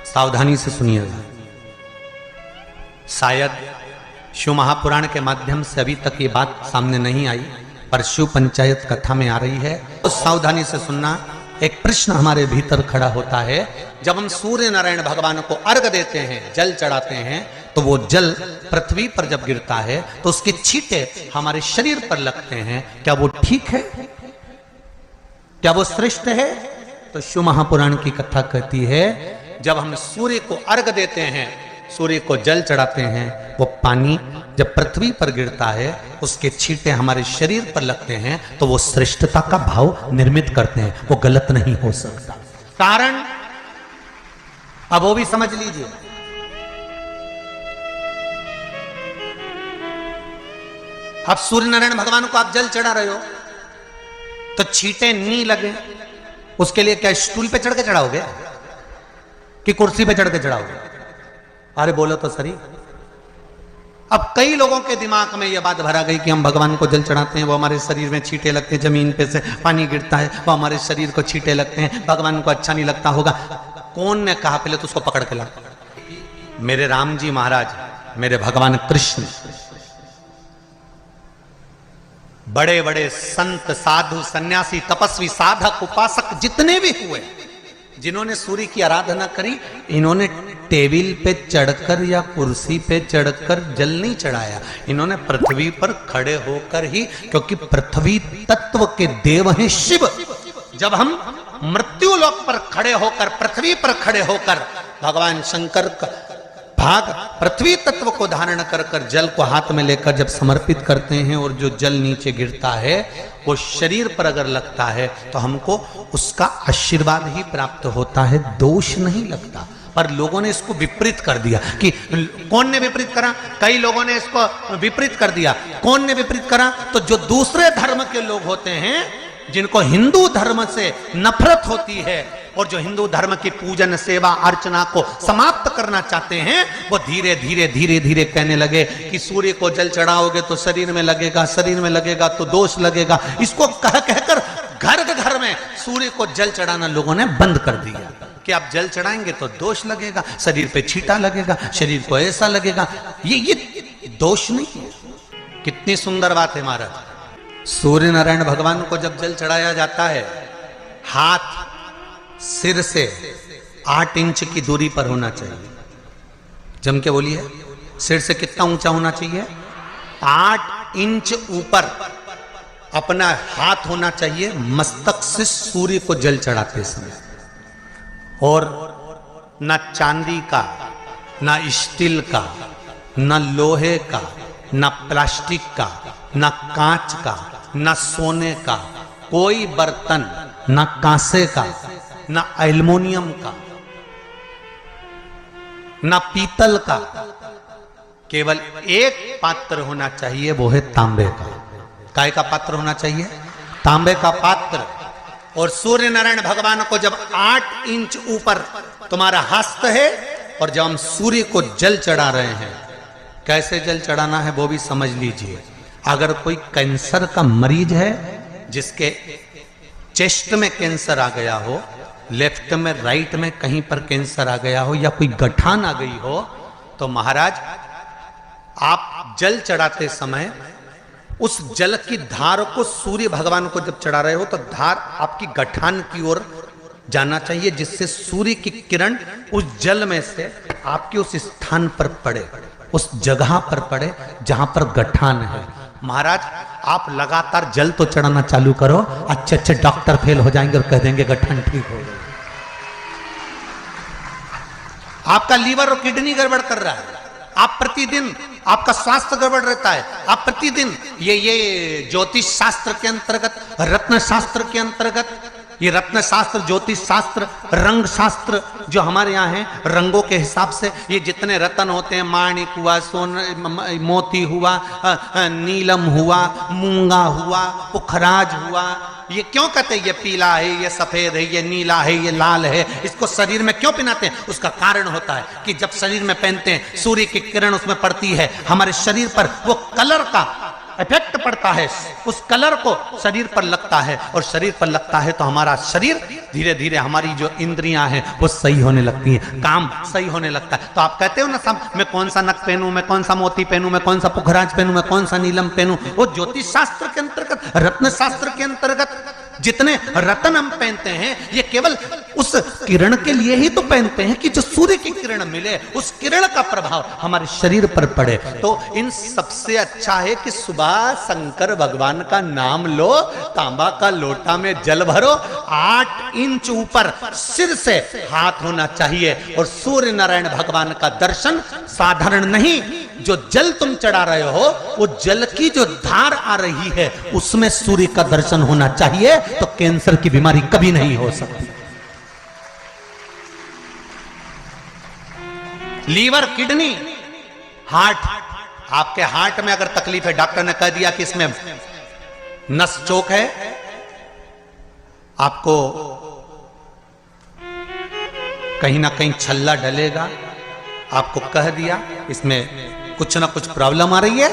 सावधानी से सुनिएगा। शायद शिव महापुराण के माध्यम से अभी तक ये बात सामने नहीं आई, पर शिव पंचायत कथा में आ रही है, तो सावधानी से सुनना। एक प्रश्न हमारे भीतर खड़ा होता है, जब हम सूर्य नारायण भगवान को अर्घ देते हैं, जल चढ़ाते हैं, तो वो जल पृथ्वी पर जब गिरता है तो उसके छींटे हमारे शरीर पर लगते हैं। क्या वो ठीक है? क्या वो श्रेष्ठ है? तो शिव महापुराण की कथा कहती है, जब हम सूर्य को अर्घ देते हैं, सूर्य को जल चढ़ाते हैं, वो पानी जब पृथ्वी पर गिरता है, उसके छींटे हमारे शरीर पर लगते हैं, तो वो श्रेष्ठता का भाव निर्मित करते हैं। वो गलत नहीं हो सकता। कारण अब वो भी समझ लीजिए। अब सूर्य नारायण भगवान को आप जल चढ़ा रहे हो, तो छींटे नहीं लगे, उसके लिए क्या स्टूल पे चढ़ के चढ़ाओगे कि कुर्सी पे चढ़ के चढ़ाओगे? अरे बोलो तो सही। अब कई लोगों के दिमाग में यह बात भरा गई कि हम भगवान को जल चढ़ाते हैं, वो हमारे शरीर में छींटे लगते हैं, जमीन पे से पानी गिरता है, वो हमारे शरीर को छींटे लगते हैं, भगवान को अच्छा नहीं लगता होगा। कौन ने कहा? पहले तो उसको पकड़ के ला। मेरे राम जी महाराज, मेरे भगवान कृष्ण, बड़े बड़े संत, साधु, सन्यासी, तपस्वी, साधक, उपासक जितने भी हुए, जिन्होंने सूर्य की आराधना करी, इन्होंने टेबल पे चढ़कर या कुर्सी पे चढ़कर जल नहीं चढ़ाया, इन्होंने पृथ्वी पर खड़े होकर ही, क्योंकि पृथ्वी तत्व के देव हैं शिव। जब हम मृत्यु लोक पर खड़े होकर, पृथ्वी पर खड़े होकर भगवान शंकर का भाग पृथ्वी तत्व को धारण कर कर जल को हाथ में लेकर जब समर्पित करते हैं, और जो जल नीचे गिरता है वो शरीर पर अगर लगता है तो हमको उसका आशीर्वाद ही प्राप्त होता है, दोष नहीं लगता। पर लोगों ने इसको विपरीत कर दिया। कि कौन ने विपरीत करा? कई लोगों ने इसको विपरीत कर दिया। कौन ने विपरीत करा? तो जो दूसरे धर्म के लोग होते हैं, जिनको हिंदू धर्म से नफरत होती है और जो हिंदू धर्म की पूजन, सेवा, अर्चना को समाप्त करना चाहते हैं, वो धीरे धीरे धीरे धीरे कहने लगे कि सूर्य को जल चढ़ाओगे तो शरीर में लगेगा, शरीर में लगेगा तो दोष लगेगा। इसको कह कहकर घर घर में सूर्य को जल चढ़ाना लोगों ने बंद कर दिया कि आप जल चढ़ाएंगे तो दोष लगेगा, शरीर पे छींटा लगेगा, शरीर को ऐसा लगेगा। ये दोष नहीं है। कितनी सुंदर बात है महाराज। सूर्य नारायण भगवान को जब जल चढ़ाया जाता है, हाथ सिर से 8 इंच की दूरी पर होना चाहिए। जम के बोलिए, सिर से कितना ऊंचा होना चाहिए? 8 इंच ऊपर अपना हाथ होना चाहिए मस्तक से सूर्य को जल चढ़ाते समय। और न चांदी का, न स्टील का, न लोहे का, न प्लास्टिक का, न कांच का, न सोने का कोई बर्तन, न कांसे का, न एल्युमिनियम का, न पीतल का, केवल एक पात्र होना चाहिए, वो है तांबे का। काय का पात्र होना चाहिए? तांबे का पात्र। और सूर्य नारायण भगवान को जब 8 इंच ऊपर तुम्हारा हस्त है, और जब हम सूर्य को जल चढ़ा रहे हैं, कैसे जल चढ़ाना है वो भी समझ लीजिए। अगर कोई कैंसर का मरीज है, जिसके चेस्ट में कैंसर आ गया हो, लेफ्ट में, राइट में कहीं पर कैंसर आ गया हो, या कोई गठान आ गई हो, तो महाराज आप जल चढ़ाते समय उस जल की धार को सूर्य भगवान को जब चढ़ा रहे हो, तो धार आपकी गठान की ओर जाना चाहिए, जिससे सूर्य की किरण उस जल में से आपके उस स्थान पर पड़े, उस जगह पर पड़े जहां पर गठान है। महाराज आप लगातार जल तो चढ़ाना चालू करो, अच्छे अच्छे डॉक्टर फेल हो जाएंगे और कह देंगे गठन ठीक हो गई। आपका लीवर और किडनी गड़बड़ कर रहा है, आप प्रतिदिन, आपका स्वास्थ्य गड़बड़ रहता है, आप प्रतिदिन ये ज्योतिष शास्त्र के अंतर्गत, रत्न शास्त्र के अंतर्गत, ये रत्न शास्त्र, ज्योतिष शास्त्र, रंग शास्त्र जो हमारे यहाँ है, रंगों के हिसाब से ये जितने रत्न होते हैं, माणिक हुआ, मोती हुआ, नीलम हुआ, मूंगा हुआ, पुखराज हुआ, ये क्यों कहते हैं ये पीला है, ये सफेद है, ये नीला है, ये लाल है, इसको शरीर में क्यों पहनाते हैं? उसका कारण होता है कि जब शरीर में पहनते हैं, सूर्य की किरण उसमें पड़ती है, हमारे शरीर पर वो कलर का इफेक्ट पड़ता है, उस कलर को शरीर पर लगता है, और शरीर पर लगता है तो हमारा शरीर धीरे धीरे, हमारी जो इंद्रियां हैं वो सही होने लगती हैं, काम सही होने लगता है। तो आप कहते हो ना सब, मैं कौन सा नक पहनूं, मैं कौन सा मोती पहनूं, मैं कौन सा पुखराज पहनूं, मैं कौन सा नीलम पहनूं, वो ज्योतिष शास्त्र के अंतर्गत, रत्न शास्त्र के अंतर्गत जितने रत्न हम पहनते हैं, ये केवल उस किरण के लिए ही तो पहनते हैं कि जो सूर्य की किरण मिले, उस किरण का प्रभाव हमारे शरीर पर पड़े। तो इन सबसे अच्छा है कि सुबह शंकर भगवान का नाम लो, तांबा का लोटा में जल भरो, 8 इंच ऊपर सिर से हाथ होना चाहिए, और सूर्य नारायण भगवान का दर्शन साधारण नहीं, जो जल तुम चढ़ा रहे हो, वो जल की जो धार आ रही है उसमें सूर्य का दर्शन होना चाहिए, तो कैंसर की बीमारी कभी नहीं हो सकती। लीवर, किडनी, हार्ट, आपके हार्ट में अगर तकलीफ है, डॉक्टर ने कह दिया कि इसमें नस चोक है, आपको कहीं ना कहीं छल्ला डलेगा, आपको कह दिया इसमें कुछ ना कुछ प्रॉब्लम आ रही है,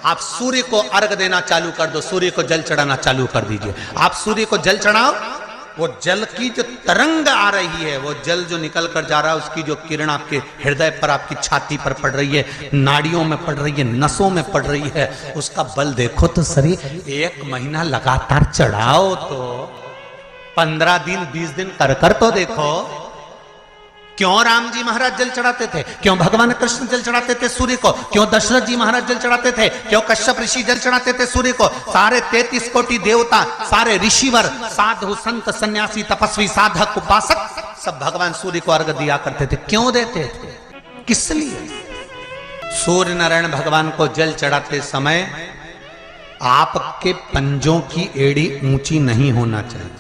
आप सूर्य को अर्घ देना चालू कर दो, सूर्य को जल चढ़ाना चालू कर दीजिए। आप सूर्य को जल चढ़ाओ, वो जल की जो तरंग आ रही है, वो जल जो निकल कर जा रहा है, उसकी जो किरण आपके हृदय पर, आपकी छाती पर पड़ रही है, नाड़ियों में पड़ रही है, नसों में पड़ रही है, उसका बल देखो तो सही। 1 महीना लगातार चढ़ाओ, तो 15 दिन 20 दिन कर तो देखो। क्यों राम जी महाराज जल चढ़ाते थे, क्यों भगवान कृष्ण जल चढ़ाते थे सूर्य को, क्यों दशरथ जी महाराज जल चढ़ाते थे, क्यों कश्यप ऋषि जल चढ़ाते थे सूर्य को, सारे 33 कोटि देवता, सारे ऋषिवर, साधु संत सन्यासी तपस्वी साधक उपासक सब भगवान सूर्य को अर्घ दिया करते थे। क्यों देते थे, किस लिए? सूर्य नारायण भगवान को जल चढ़ाते समय आपके पंजों की एड़ी ऊंची नहीं होना चाहिए,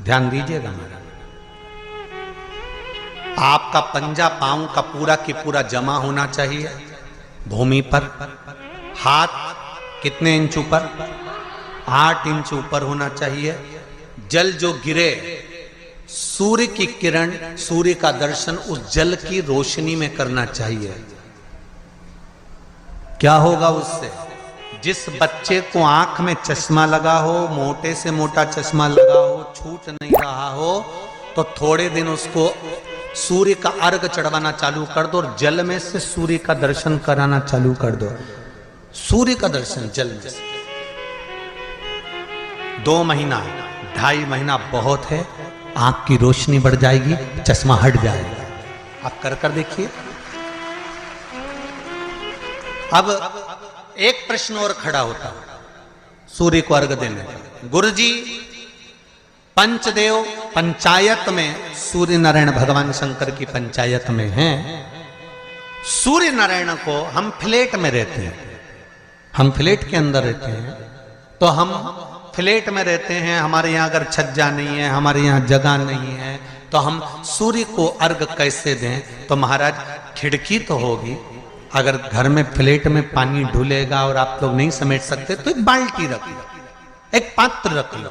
ध्यान दीजिएगा। आपका पंजा पांव का पूरा की पूरा जमा होना चाहिए भूमि पर। हाथ कितने इंच ऊपर? 8 इंच ऊपर होना चाहिए। जल जो गिरे, सूर्य की किरण, सूर्य का दर्शन उस जल की रोशनी में करना चाहिए। क्या होगा उससे? जिस बच्चे को आंख में चश्मा लगा हो, मोटे से मोटा चश्मा लगा हो, छूट नहीं रहा हो, तो थोड़े दिन उसको सूर्य का अर्घ चढ़वाना चालू कर दो, और जल में से सूर्य का दर्शन कराना चालू कर दो। सूर्य का दर्शन जल में से 2 महीना 2.5 महीना बहुत है, आंख की रोशनी बढ़ जाएगी, चश्मा हट जाएगा। आप कर देखिए। अब एक प्रश्न और खड़ा होता है सूर्य को अर्घ देने का। गुरुजी, पंचदेव पंचायत में सूर्य नारायण भगवान शंकर की पंचायत में हैं। सूर्य नारायण को हम फ्लैट में रहते हैं, हम फ्लैट के अंदर रहते हैं, तो हम फ्लैट में रहते हैं, हमारे यहाँ अगर छज्जा नहीं है, हमारे यहाँ जगह नहीं है, तो हम सूर्य को अर्घ कैसे दें? तो महाराज खिड़की तो होगी, अगर घर में फ्लैट में पानी ढुलेगा और आप लोग नहीं समेट सकते तो एक बाल्टी रख लो, एक पात्र रख लो,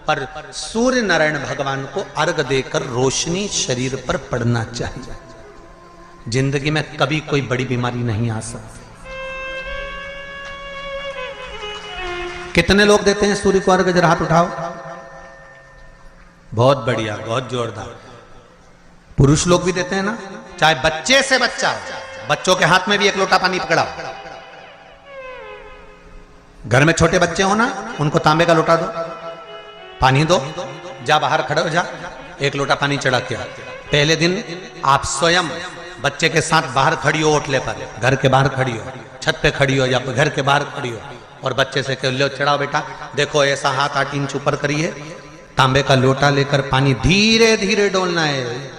पर सूर्य नारायण भगवान को अर्घ देकर रोशनी शरीर पर पड़ना चाहिए। जिंदगी में कभी कोई बड़ी बीमारी नहीं आ सकती। कितने लोग देते हैं सूर्य को अर्घ? जरा हाथ उठाओ। बहुत बढ़िया, बहुत जोरदार। पुरुष लोग भी देते हैं ना, चाहे बच्चे से बच्चा हो, बच्चों के हाथ में भी 1 लोटा पानी पकड़ाओ। घर में छोटे बच्चे हो ना, उनको तांबे का लोटा दो, पानी दो, जा बाहर खड़े हो जा, 1 लोटा पानी चढ़ा के। पहले दिन आप स्वयं बच्चे के साथ बाहर खड़ी हो, ओटले पर, घर के बाहर खड़ी हो, छत पे खड़ी हो या घर के बाहर खड़ी हो, और बच्चे से कह लो चढ़ाओ बेटा, देखो ऐसा हाथ 8 इंच ऊपर करिए, तांबे का लोटा लेकर पानी धीरे धीरे डोलना है,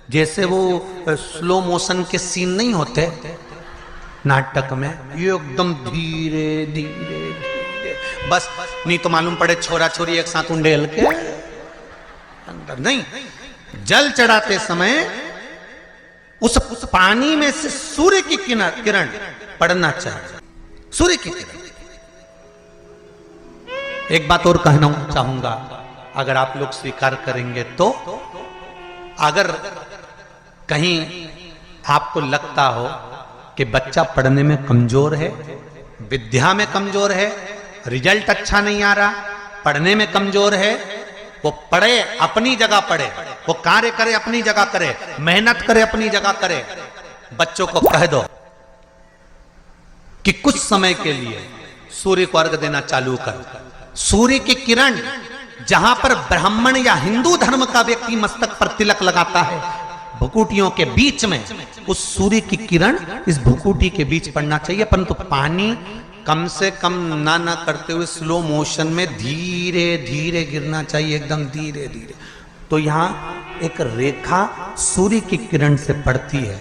जैसे वो स्लो मोशन के सीन नहीं होते नाटक में, ये एकदम धीरे धीरे धीरे, बस नहीं तो मालूम पड़े छोरा छोरी एक साथ उंडेल के अंदर नहीं। जल चढ़ाते समय उस पानी में से सूर्य की किरण पड़ना चाहिए, सूर्य की किरण। एक बात और कहना चाहूंगा, अगर आप लोग स्वीकार करेंगे तो, अगर कहीं आपको लगता हो कि बच्चा पढ़ने में कमजोर है, विद्या में कमजोर है, रिजल्ट अच्छा नहीं आ रहा, पढ़ने में कमजोर है, वो पढ़े अपनी जगह पढ़े, वो कार्य करे अपनी जगह करे, मेहनत करे अपनी जगह करे। बच्चों को कह दो कि कुछ समय के लिए सूर्य को अर्घ देना चालू कर। सूर्य की किरण जहां पर ब्राह्मण या हिंदू धर्म का व्यक्ति मस्तक पर तिलक लगाता है, भुकुटियों के बीच में उस सूर्य की किरण इस भुकुटी के बीच पड़ना चाहिए, परंतु पानी कम से कम ना करते हुए स्लो मोशन में धीरे धीरे गिरना चाहिए, एकदम धीरे धीरे। तो यहां एक रेखा सूर्य की किरण से पड़ती है,